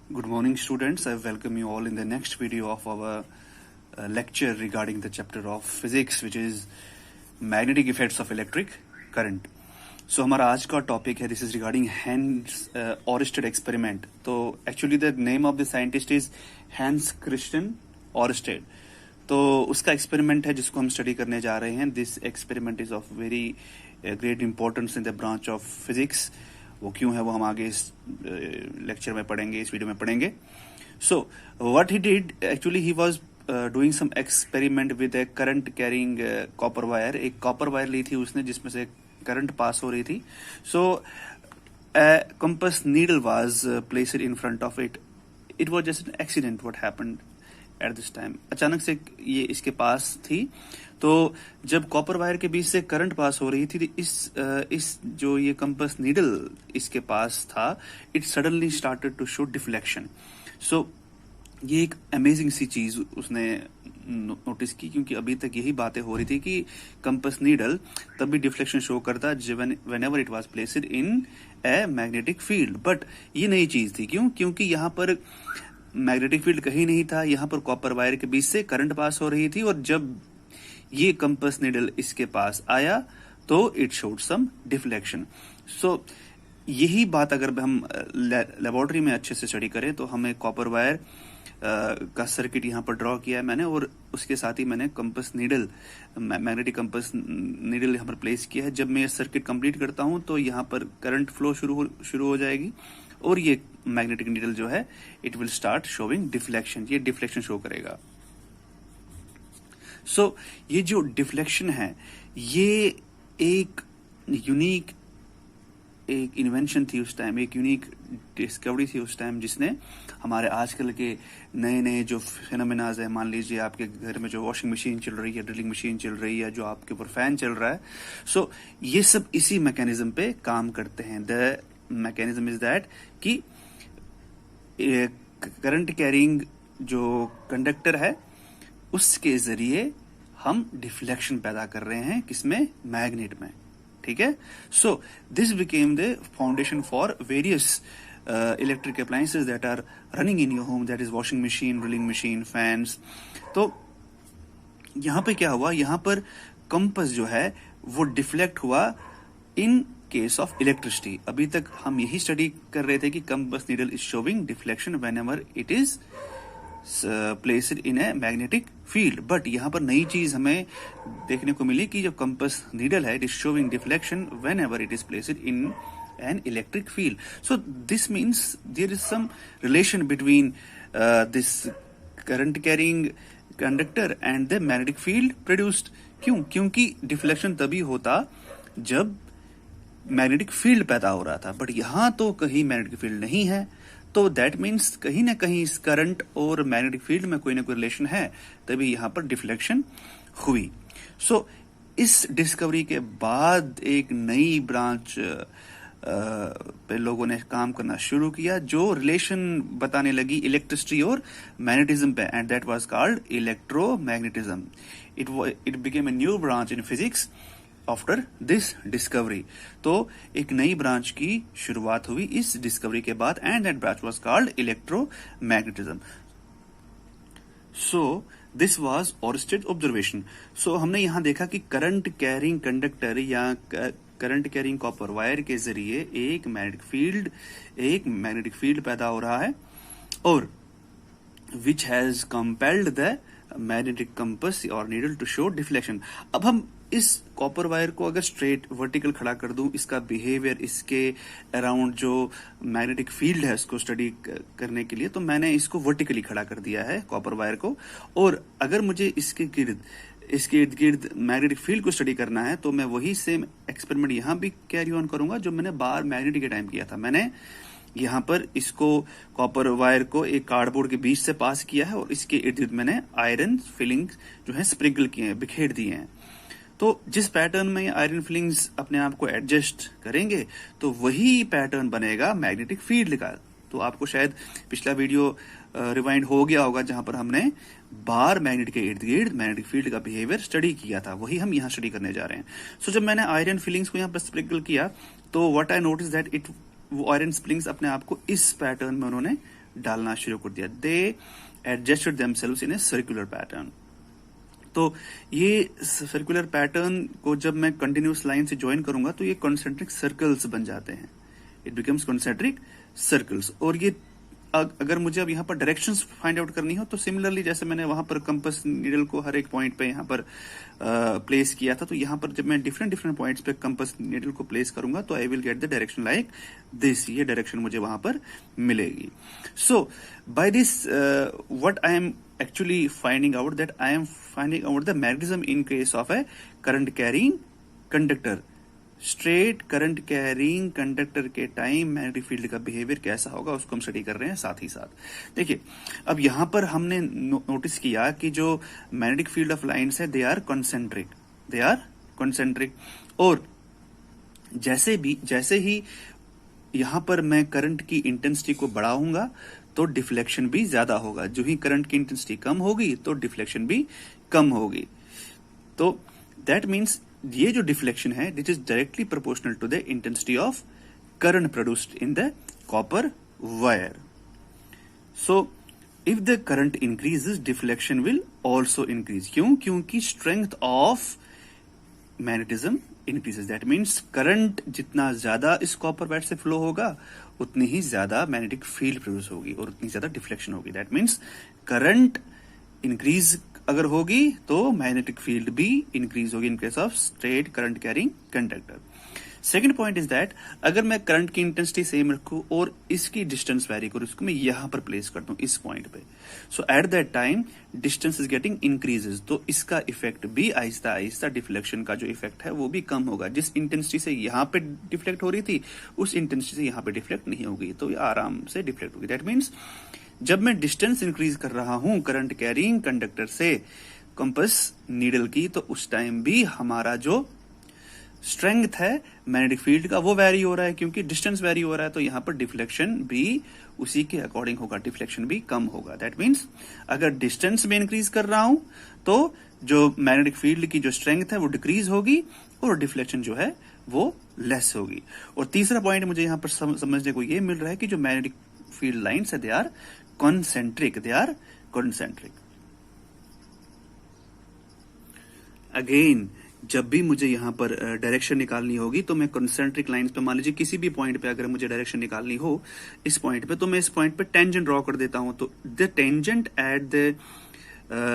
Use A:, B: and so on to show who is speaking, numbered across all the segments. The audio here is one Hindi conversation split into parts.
A: Good morning, students. I welcome you all in the next video of our lecture regarding the chapter of physics, which is magnetic effects of electric current. So हमारा आज का टॉपिक है, this is regarding Hans Oersted experiment. तो actually the name of the scientist is Hans Christian Oersted. तो उसका एक्सपेरिमेंट है जिसको हम स्टडी करने जा रहे हैं. This experiment is of very great importance in the branch of physics. वो क्यों है वो हम आगे इस लेक्चर में पढ़ेंगे, इस वीडियो में पढ़ेंगे. So what he did, actually he was doing some experiment with a current carrying copper wire. एक कॉपर वायर ली थी उसने जिसमें से करंट पास हो रही थी. So compass needle was placed in front of it. It was just an accident what happened at this time. अचानक से ये इसके पास थी. तो जब कॉपर वायर के बीच से करंट पास हो रही थी, इस जो ये कंपास नीडल इसके पास था, it suddenly started to show deflection. So ये एक अमेजिंग सी चीज उसने नोटिस की, क्योंकि अभी तक यही बातें हो रही थी कि कंपास नीडल तभी डिफ्लेक्शन शो करता whenever it was placed in a magnetic field. But ये नई चीज थी. क्यों? क्योंकि यहाँ पर मैग्नेटिक फील्ड कहीं नहीं था. यहाँ पर कॉपर वायर के बीच से करंट पास हो रही थी, और जब ये कंपास नीडल इसके पास आया तो इट शोड सम डिफ्लेक्शन. सो यही बात अगर हम लेबोरेटरी में अच्छे से स्टडी करें तो हमें कॉपर वायर का सर्किट यहाँ पर ड्रॉ किया है मैंने, और उसके साथ ही मैंने compass needle, magnetic compass needle यहाँ पर प्लेस किया है. जब मैं ये सर्किट कंप्लीट करता हूँ तो यहाँ पर करंट फ्लो शुरू हो जाएगी, और ये मैग्नेटिक नीडल जो है it will start showing deflection. ये डिफ्लेक्शन शो करेगा. सो ये जो डिफ्लेक्शन है ये एक यूनिक एक इन्वेंशन थी उस टाइम, एक यूनिक डिस्कवरी थी उस टाइम, जिसने हमारे आजकल के नए नए जो फिनोमेनाज है, मान लीजिए आपके घर में जो वॉशिंग मशीन चल रही है, ड्रिलिंग मशीन चल रही है, जो आपके ऊपर फैन चल रहा है, सो ये सब इसी मैकेनिज्म पे काम करते हैं. द मैकेनिज्म इज दैट कि करंट कैरिंग जो कंडक्टर है उसके जरिए हम डिफ्लेक्शन पैदा कर रहे हैं. किसमें? मैग्नेट में. ठीक है. So this became the foundation for various electric appliances that are running in your home, that is washing machine, drilling machine, fans. तो यहां पे क्या हुआ, यहां पर कंपास जो है वो डिफ्लेक्ट हुआ इन केस ऑफ इलेक्ट्रिसिटी. अभी तक हम यही स्टडी कर रहे थे कि compass needle is showing deflection whenever it is placed in a magnetic field. But यहाँ पर नई चीज हमें देखने को मिली कि जो कंपास नीडल है it is showing deflection whenever it is placed in an electric field. So this means there is some relation between this current carrying conductor and the magnetic field produced. क्यों? क्योंकि डिफ्लेक्शन तभी होता जब मैग्नेटिक फील्ड पैदा हो रहा था, बट यहां तो कहीं मैग्नेटिक फील्ड नहीं है. तो दैट मीन्स कहीं ना कहीं इस करंट और मैग्नेटिक फील्ड में कोई ना कोई रिलेशन है, तभी यहां पर डिफ्लेक्शन हुई. सो इस डिस्कवरी के बाद एक नई ब्रांच पे लोगों ने काम करना शुरू किया, जो रिलेशन बताने लगी इलेक्ट्रिसिटी और मैग्नेटिज्म पे, and that was called electromagnetism. It became a new branch in physics after this discovery. तो एक नई ब्रांच की शुरुआत हुई इस डिस्कवरी के बाद, and that branch was called electromagnetism. So this was Oersted observation. So हमने यहां देखा कि करंट कैरिंग कंडक्टर या करंट कैरिंग कॉपर वायर के जरिए एक मैग्नेटिक फील्ड पैदा हो रहा है, और which has compelled the magnetic compass और नीडल टू शो डिफ्लेक्शन. अब हम इस कॉपर वायर को अगर स्ट्रेट वर्टिकल खड़ा कर दूं, इसका बिहेवियर, इसके अराउंड जो मैग्नेटिक फील्ड है उसको स्टडी करने के लिए, तो मैंने इसको वर्टिकली खड़ा कर दिया है कॉपर वायर को. और अगर मुझे इसके इर्द गिर्द मैग्नेटिक फील्ड को स्टडी करना है तो मैं वही सेम एक्सपेरिमेंट यहां भी कैरी ऑन करूंगा जो मैंने बाहर मैग्नेटिक के टाइम किया था. मैंने यहाँ पर इसको कॉपर वायर को एक कार्डबोर्ड के बीच से पास किया है, और इसके इर्द गिर्द मैंने आयरन फिलिंग्स जो है स्प्रिंकल किए हैं, बिखेर दिए हैं. तो जिस पैटर्न में आयरन फिलिंग्स अपने आप को एडजस्ट करेंगे तो वही पैटर्न बनेगा मैग्नेटिक फील्ड का. तो आपको शायद पिछला वीडियो रिवाइंड हो गया होगा जहां पर हमने बार मैग्नेट के इर्द गिर्द मैग्नेटिक फील्ड का बिहेवियर स्टडी किया था, वही हम यहाँ स्टडी करने जा रहे हैं. सो जब मैंने आयरन फिलिंग्स को यहाँ पर स्प्रिंकल किया तो व्हाट आई नोटिस दैट वो आयरन स्प्रिंग्स अपने आप को इस पैटर्न में उन्होंने डालना शुरू कर दिया। They adjusted themselves in a circular pattern. तो ये सर्कुलर पैटर्न को जब मैं कंटिन्यूस लाइन से ज्वाइन करूंगा तो ये कॉन्सेंट्रिक सर्कल्स बन जाते हैं। It becomes concentric circles. और ये अगर मुझे अब यहाँ पर डायरेक्शंस फाइंड आउट करनी हो तो सिमिलरली जैसे मैंने वहां पर कंपास नीडल को हर एक पॉइंट पे यहाँ पर प्लेस किया था, तो यहाँ पर जब मैं डिफरेंट डिफरेंट पॉइंट्स पे कंपास नीडल को प्लेस करूंगा तो I will get the direction like this. ये डायरेक्शन मुझे वहां पर मिलेगी। So by this what I am actually finding out that I am finding out the magnetism in case of a current carrying conductor। Straight current carrying conductor के टाइम मैग्नेटिक फील्ड का बिहेवियर कैसा होगा उसको हम स्टडी कर रहे हैं साथ ही साथ। देखिए अब यहां पर हमने नोटिस किया कि जो मैग्नेटिक फील्ड ऑफ लाइंस है दे आर कॉन्सेंट्रिक। और जैसे ही यहां पर मैं करंट की इंटेंसिटी को बढ़ाऊंगा तो डिफ्लेक्शन भी ज्यादा होगा। जो ही करंट की इंटेंसिटी कम होगी तो डिफ्लेक्शन भी कम होगी। तो दैट मीन्स ये जो डिफ्लेक्शन है that is directly proportional to the intensity of current produced in the copper wire. So if the current increases deflection will also increase. क्यों? क्योंकि strength of magnetism increases. That means current जितना ज्यादा इस कॉपर वायर से फ्लो होगा उतनी ही ज्यादा मैग्नेटिक फील्ड प्रोड्यूस होगी और उतनी ज्यादा डिफ्लेक्शन होगी। दैट मीन्स करंट इंक्रीज अगर होगी तो मैग्नेटिक फील्ड भी इंक्रीज होगी in case of straight current carrying conductor. Second point is that अगर मैं करंट की इंटेंसिटी सेम रखूं और इसकी डिस्टेंस वेरी करूं, इसको मैं यहां पर प्लेस कर दूं इस पॉइंट पे, so at that time distance is getting increases. तो इसका इफेक्ट भी आहिस्ता आहिस्ता डिफ्लेक्शन का जो इफेक्ट है वो भी कम होगा। जिस इंटेंसिटी से यहां पे डिफ्लेक्ट हो रही थी उस इंटेंसिटी से यहां पे डिफ्लेक्ट नहीं होगी, तो ये आराम से डिफ्लेक्ट होगी। दैट मीन्स जब मैं डिस्टेंस इंक्रीज कर रहा हूं करंट कैरिंग कंडक्टर से कंपास नीडल की, तो उस टाइम भी हमारा जो स्ट्रेंथ है मैग्नेटिक फील्ड का वो वैरी हो रहा है। क्योंकि डिस्टेंस वैरी हो रहा है तो यहां पर डिफ्लेक्शन भी उसी के अकॉर्डिंग होगा, डिफ्लेक्शन भी कम होगा। दैट मीन्स अगर डिस्टेंस में इंक्रीज कर रहा हूं तो जो मैग्नेटिक फील्ड की जो स्ट्रेंथ है वो डिक्रीज होगी और डिफ्लेक्शन जो है वो लेस होगी। और तीसरा पॉइंट मुझे यहां पर समझने को ये मिल रहा है कि जो मैग्नेटिक फील्ड लाइन्स है दे आर कॉन्सेंट्रिक। अगेन जब भी मुझे यहां पर डायरेक्शन निकालनी होगी तो मैं कॉन्सेंट्रिक लाइंस पे, मान लीजिए किसी भी पॉइंट पे अगर मुझे डायरेक्शन निकालनी हो इस पॉइंट पे, तो मैं इस पॉइंट पे टेंजेंट ड्रॉ कर देता हूं। तो the tangent at the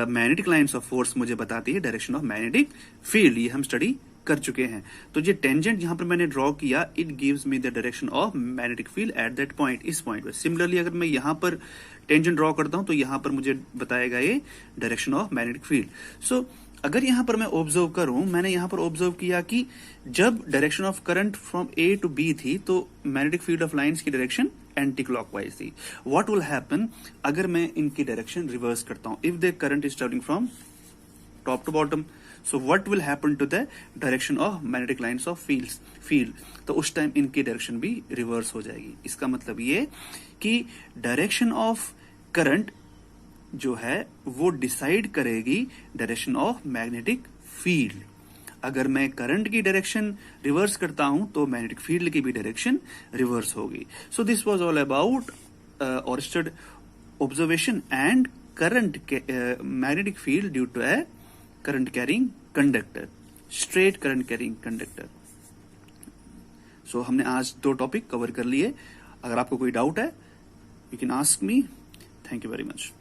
A: magnetic lines of force मुझे बताती है डायरेक्शन ऑफ मैग्नेटिक फील्ड। ये हम स्टडी कर चुके हैं। तो ये टेंजेंट यहां पर मैंने ड्रॉ किया, it gives me the direction of magnetic field at that point, इस पॉइंट पे। सिमिलरली अगर मैं यहां पर टेंजेंट ड्रॉ करता हूं तो यहां पर मुझे बताएगा ये डायरेक्शन ऑफ मैग्नेटिक फील्ड। सो अगर यहां पर मैं ऑब्जर्व करूं, मैंने यहां पर ऑब्जर्व किया कि जब direction of current from A to B थी तो मैग्नेटिक फील्ड ऑफ लाइंस की डायरेक्शन एंटी क्लॉकवाइज थी। व्हाट विल हैपन अगर मैं इनकी डायरेक्शन रिवर्स करता हूं? If the current is travelling from top to bottom, so what will happen to the direction of magnetic lines of field? तो उस टाइम इनकी डायरेक्शन भी रिवर्स हो जाएगी। इसका मतलब ये कि डायरेक्शन ऑफ करंट जो है वो डिसाइड करेगी डायरेक्शन ऑफ मैग्नेटिक फील्ड। अगर मैं करंट की डायरेक्शन रिवर्स करता हूं तो मैग्नेटिक फील्ड की भी डायरेक्शन रिवर्स होगी। So this was all about Oersted observation and current magnetic field due to a current carrying conductor, straight current carrying conductor. So हमने आज 2 टॉपिक कवर कर लिए। अगर आपको कोई डाउट है you can ask me. Thank you very much.